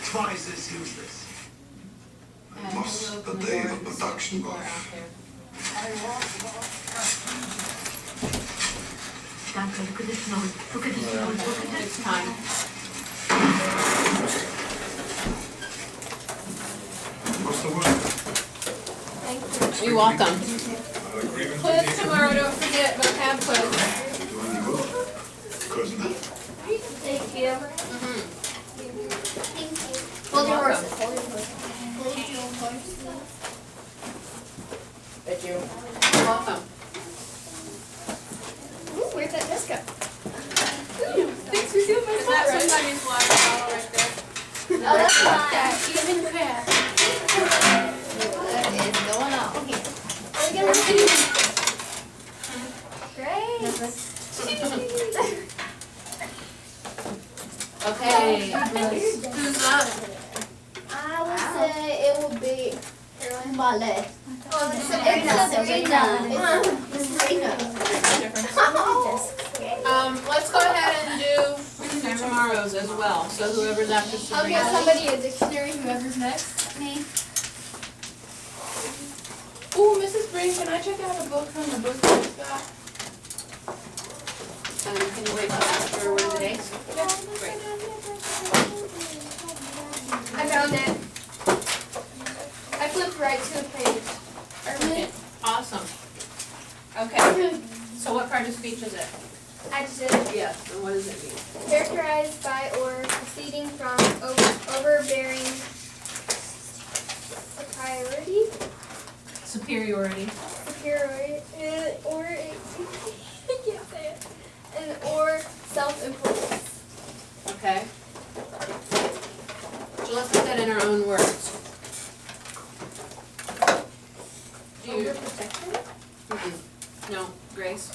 Twice as useless. Must the day the production was. Danke, look at this nose. Look at this nose. Look at this. It's time. What's the word? Thank you. You're welcome. Agreement Quiz with tomorrow, don't forget, vocab quiz. do any good. Cousin. Thank you. Mm-hmm. Thank you. You're Hold your welcome. horses, hold your horses. Hold your horses. Thank you. You're welcome. Ooh, where'd that desk go? Thanks for doing my Is that somebody's water bottle right there? Oh, that's not. Even crap. What is going on here? Are we gonna see? Great. Okay, who's up? I would say it would be Vale. Oh, Let's go ahead and do tomorrow's as well, so whoever's after I'll Sabrina. give somebody a dictionary, whoever's next. Me. Ooh, Mrs. Breen, can I check out a book from the book that you got? Can you wait till after one of the days? Great. I found it. I flipped right to the page. Okay, awesome. Okay, so what part of speech is it? Adjective. Yes, and what does it mean? Characterized by or proceeding from overbearing superiority, Superiority. or I can't say it, and or self-importance. Okay. So let's put that in our own words. Do you? Overprotective. Mm-mm. No, Grace?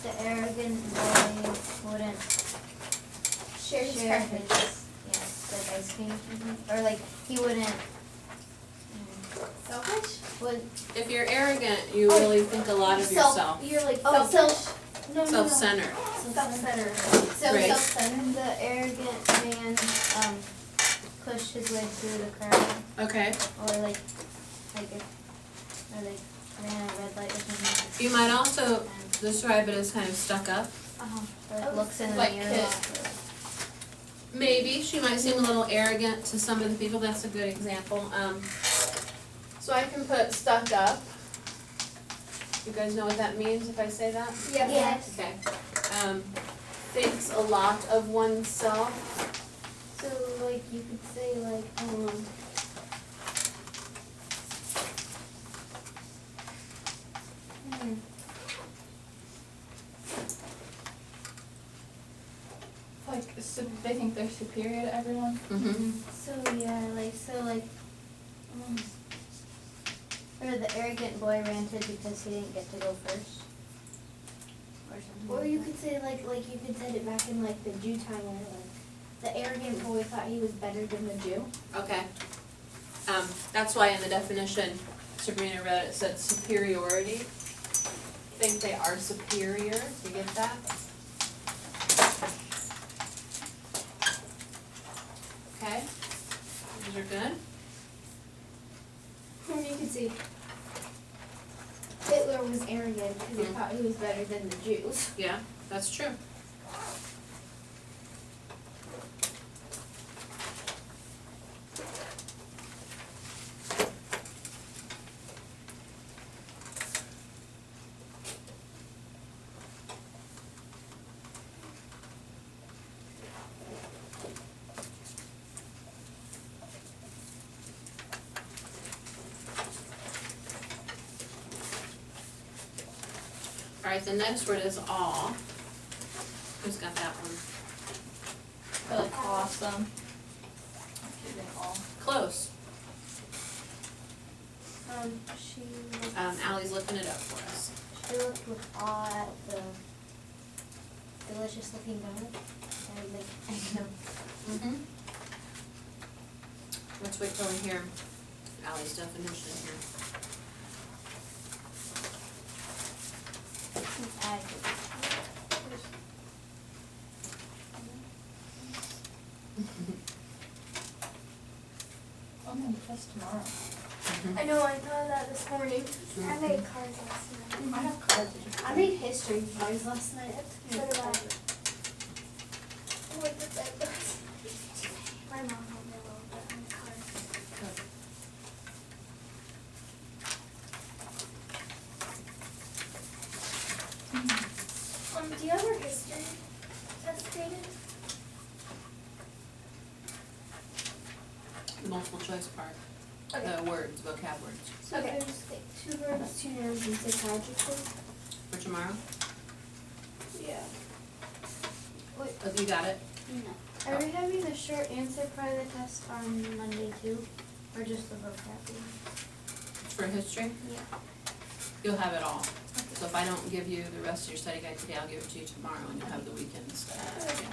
The arrogant boy wouldn't Share his share preference. his, like ice cream, or like he wouldn't, Selfish. would, If you're arrogant, you really think a lot of yourself. You're like oh, selfish. no, Self-centered. Self-centered. So Right. self-centered, the arrogant man, pushed his way through the crowd, Okay. or like ran a red light or something. You might also describe it as kind of stuck up. Or like looks in the Like mirror. kid. Maybe she might seem a little arrogant to some of the people. That's a good example. So I can put stuck up. You guys know what that means if I say that? Yes. Okay. Thinks a lot of oneself. So like you could say like, Like, they think they're superior to everyone? Mm-hmm. or the arrogant boy ranted because he didn't get to go first. Or something. Or you could say like you could set it back in like the Jew time where like the arrogant boy thought he was better than the Jew. Okay. That's why in the definition Sabrina read it said superiority. Think they are superior. You get that? Okay. These are good. Or you could say Hitler was arrogant because he thought he was better than the Jews. Yeah, that's true. Alright, the next word is all. Who's got that one? I like awesome. Close. She Allie's looking it up for us. looked with awe at the delicious looking donut. And like, I know. Mm-hmm. Let's wait till we hear Allie's definition here. I'm gonna test tomorrow. I know, I thought of that this morning. I made cards last night. I have cards. I made history cards last night. So did I. What did that do? My mom helped me a little bit on the cards. Do you have our history test graded? The multiple choice part, Okay. the words, vocab words. So there's like 2 verbs, 2 nouns, and 6 adjectives. For tomorrow? Yeah. Oh, you got it? No. Are we having the short answer part of the test on Monday too? Or just the vocabulary? For history? Yeah. You'll have it all. So if I don't give you the rest of your study guide today, I'll give it to you tomorrow and you'll have the weekend to study. Okay.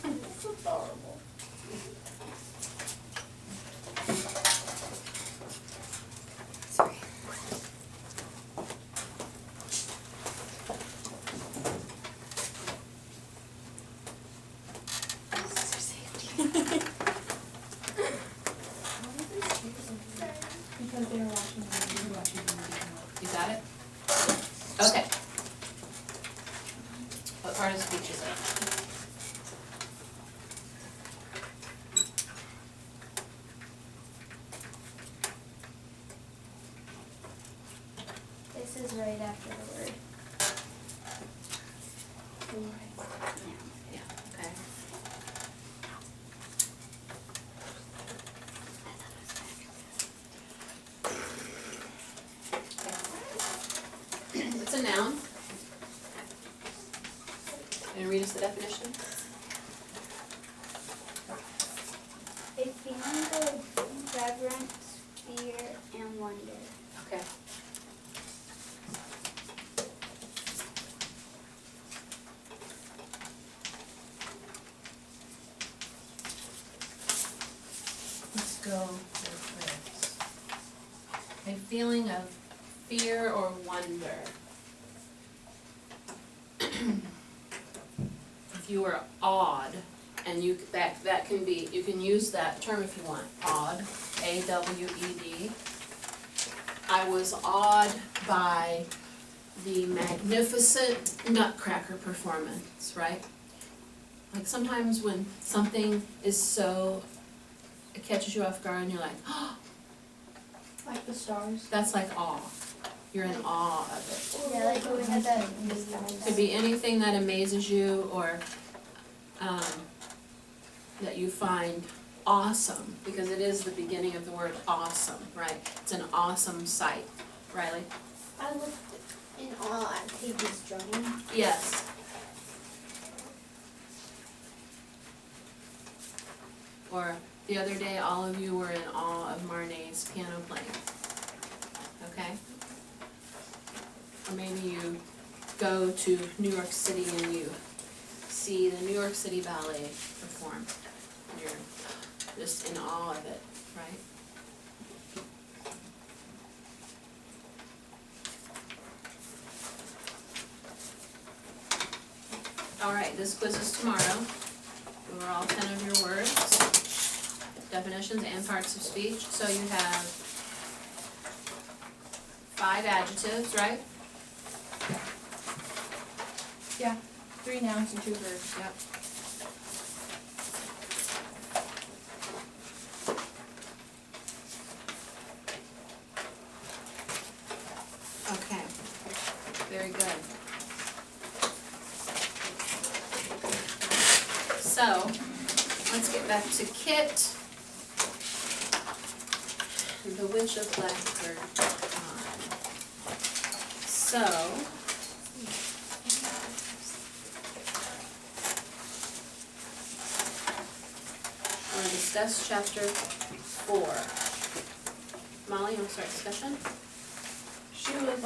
This is adorable. Sorry. Because they were watching the movie. You got it? Okay. What part of speech is it? This is right after the word. Yeah, okay. It's a noun. Can you read us the definition? A feeling of reverence, fear, and wonder. Okay. Let's go with this. A feeling of fear or wonder. If you were awed, and that can be, you can use that term if you want, awed, A-W-E-D. I was awed by the magnificent Nutcracker performance, right? Like sometimes when something is so, it catches you off guard and you're like, oh, Like the stars. that's like awe. You're in awe of Yeah, like when we had that. it. Could be anything that amazes you or that you find awesome, because it is the beginning of the word awesome, right? It's an awesome sight. Riley? I looked in awe at Paige's drawing. Yes. Or the other day, all of you were in awe of Marnie's piano playing. Okay? Or maybe you go to New York City and you see the New York City Ballet perform. And you're just in awe of it, right? All right, this quiz is tomorrow. Over all 10 of your words, definitions and parts of speech. So you have 5 adjectives, right? Yeah, 3 nouns and 2 verbs. Yep. Okay, very good. So, let's get back to Kit. The Witch of Blackbird Pond. So, we're gonna discuss chapter 4. Molly, you wanna start discussion? She was,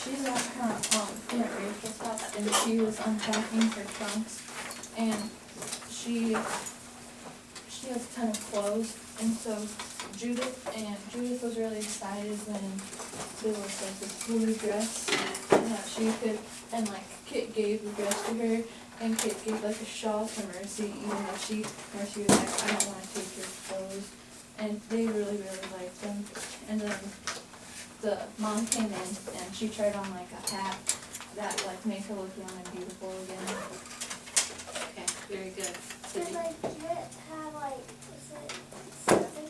she's at her, Aunt Rachel's house, and she was unpacking her trunks, and she has a ton of clothes, and so Judith was really excited when there was like this blue dress that she could, and like Kit gave the dress to her, and Kit gave like a shawl to Mercy, even though Mercy was like, I don't wanna take your clothes, and they really, really liked them, and then the mom came in and she tried on like a hat that like made her look young and beautiful again. Okay, very good. Did Cindy? like Kit have like, was it 7?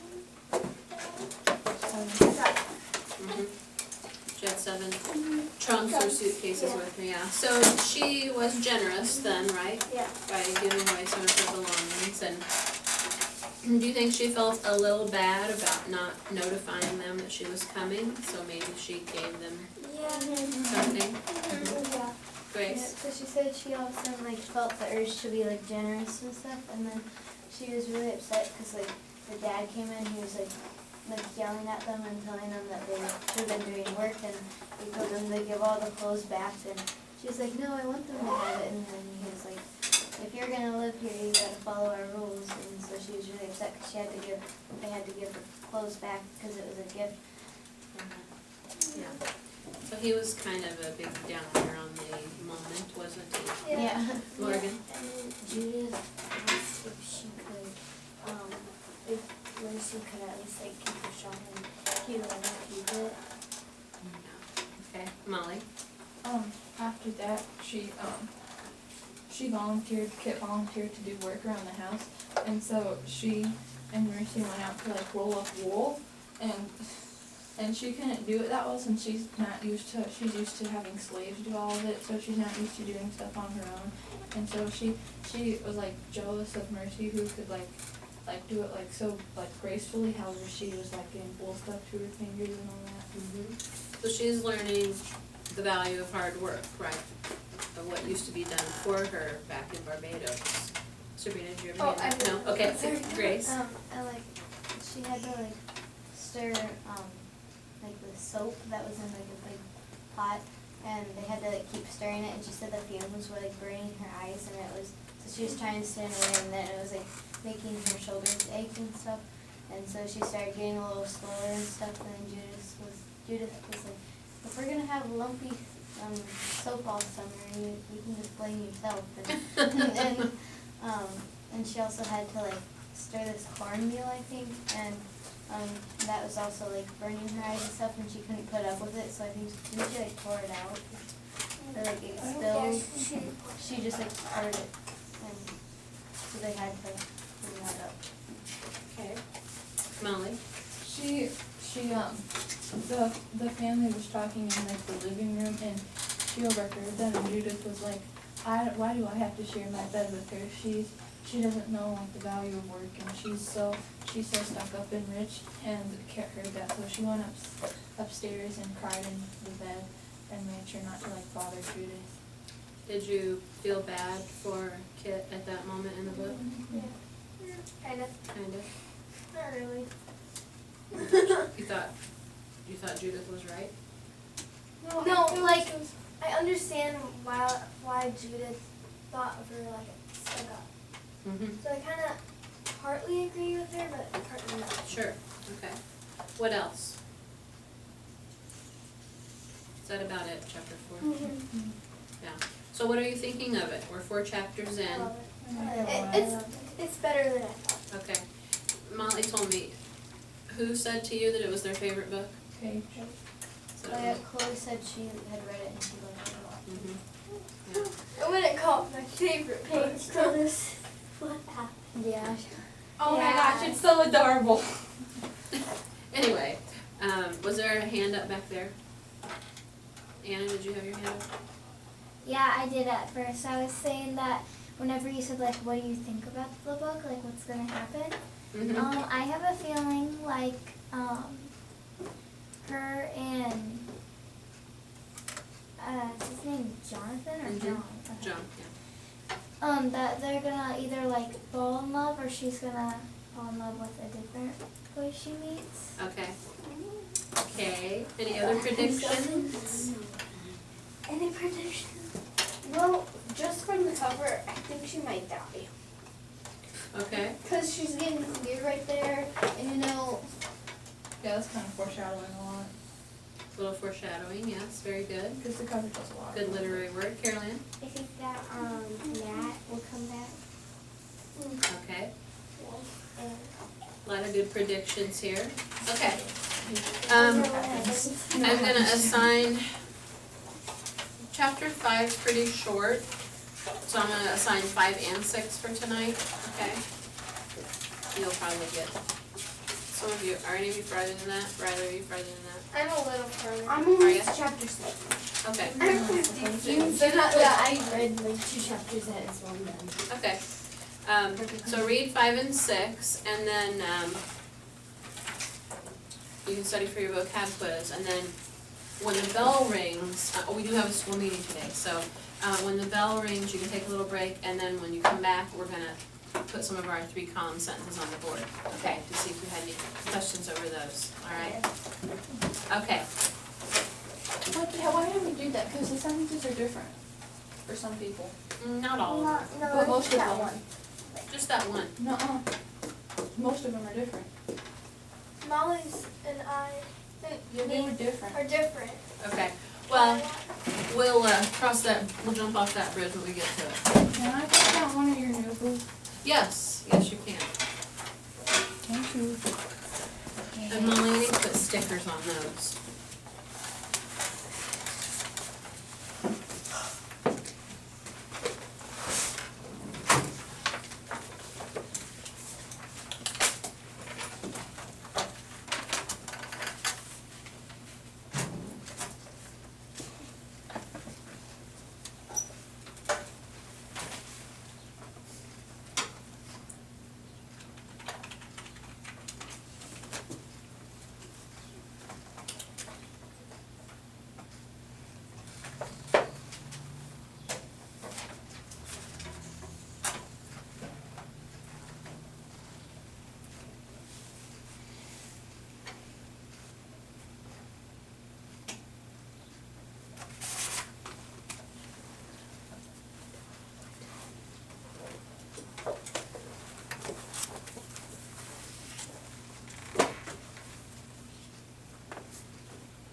Mhm. She had 7 trunks or suitcases Yeah. with her, yeah. So she was generous then, right? Yeah. By giving away some of her belongings, and do you think she felt a little bad about not notifying them that she was coming? So maybe she gave them Yeah. something? Yeah. Grace? So she said she also like felt the urge to be like generous and stuff, and then she was really upset because like the dad came in, he was like yelling at them and telling them that they should have been doing work, and he told them to give all the clothes back, and she was like, no, I want them to have it, and then he was like, if you're gonna live here, you gotta follow our rules, and so she was really upset because they had to give the clothes back because it was a gift. Yeah. So he was kind of a big downer on the moment, wasn't he? Yeah. Morgan? And Judith asked if she could, if Lucy could at least like keep the shawl and he let her keep it. Okay, Molly? After that, she volunteered, Kit volunteered to do work around the house, and so she and Mercy went out to like roll up wool, and she couldn't do it that well since she's used to having slaves do all of it, so she's not used to doing stuff on her own, and so she was like jealous of Mercy who could like do it like so like gracefully, however she was like getting wool stuck to her fingers and all that. So she's learning the value of hard work, right? Of what used to be done for her back in Barbados. Sabrina, did you ever hear that? No? Okay, Grace? I like, she had to like stir, like the soap that was in like a big pot, and they had to like keep stirring it, and she said the fumes were like burning her eyes, and it was, so she was trying to stand away, and then it was like making her shoulders ache and stuff, and so she started getting a little slower and stuff, and then Judith was like, if we're gonna have lumpy soap all summer, you can just blame yourself, and she also had to like stir this cornmeal, I think, and that was also like burning her eyes and stuff, and she couldn't put up with it, so I think she like tore it out, or like it spilled. She just like poured it, and so they had to clean that up. Okay. Molly? The family was talking in like the living room, and she overheard them, and Judith was like, why do I have to share my bed with her? She doesn't know like the value of work, and she's so stuck up and rich, and Kit heard that, so she went upstairs and cried in the bed and made sure not to like bother Judith. Did you feel bad for Kit at that moment in the book? Yeah. Kind of. Kind of. Not really. You thought Judith was right? No, like, I understand why Judith thought of her like a stuck up. Mm-hmm. So I kind of partly agree with her, but partly not. Sure, okay. What else? Is that about it, chapter 4? Mm-hmm. Yeah. So what are you thinking of it? We're 4 chapters in. It's better than I thought. Okay. Molly told me, who said to you that it was their favorite book? Okay. So, Chloe said she had read it and she liked it a lot. mhm. Yeah. I wouldn't call it my favorite page till this. What happened? Yeah. Oh my Yeah. gosh, it's so adorable. Anyway, was there a hand up back there? Anna, did you have your hand up? Yeah, I did at first. I was saying that whenever you said like, what do you think about the book? Like, what's gonna happen? Mhm. I have a feeling like her and is his name Jonathan or Mhm. John? Okay. John, yeah. That they're gonna either like fall in love or she's gonna fall in love with a different boy she meets. Okay. Okay, any other predictions? Any predictions? Well, just from the cover, I think she might die. Okay, Because she's getting weird right there, and you know, Yeah, that's kind of foreshadowing a lot, a little foreshadowing, yes, very good. because the cover does a lot. Good literary word. Carolyn? I think that Matt will come back. Okay, And a lot of good predictions here. Okay. I'm gonna assign, chapter 5's pretty short, so I'm gonna assign 5 and 6 for tonight, okay? You'll probably get, some of you, are any of you farther than that? Riley, are you farther than that? I'm a little further. I'm Are almost ya? chapter 6. Okay, I'm confused. But not that I read like 2 chapters at as one then. okay. So read 5 and 6, and then, you can study for your vocab quiz, and then when the bell rings, we do have a school meeting today, so, when the bell rings, you can take a little break, and then when you come back, we're gonna put some of our 3-column sentences on the board, okay, to see if you had any questions over those, all right? Okay, Why do we do that? Because the sentences are different for some people. not all of them, But most of that them. one. just that one. Nuh-uh. Most of them are different. Molly's and I think Yeah, they were different. are different. Okay, well, we'll, cross that, we'll jump off that bridge when we get to it. Can I pick out one of your new books? Yes, yes you can. Thank you. And Molly, you need to put stickers on those.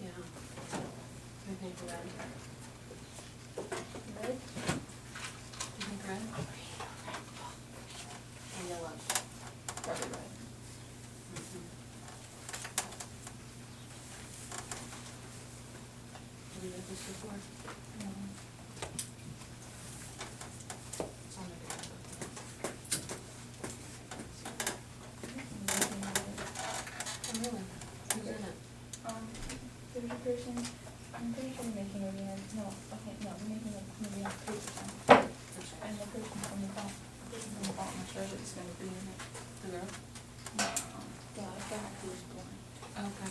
Yeah. I think red. Red? You think red? And yellow. Probably right. Have you read this before? No. It's on the back. Oh, really? Who's in it? There's a person, I'm pretty sure they're making a movie, they're making a movie on paper time. And the person from the bottom shows it's gonna be in it. The girl? The guy who's blind. Okay.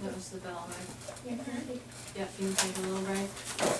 That was the bell, right? Yeah. Yep, you can take a little break.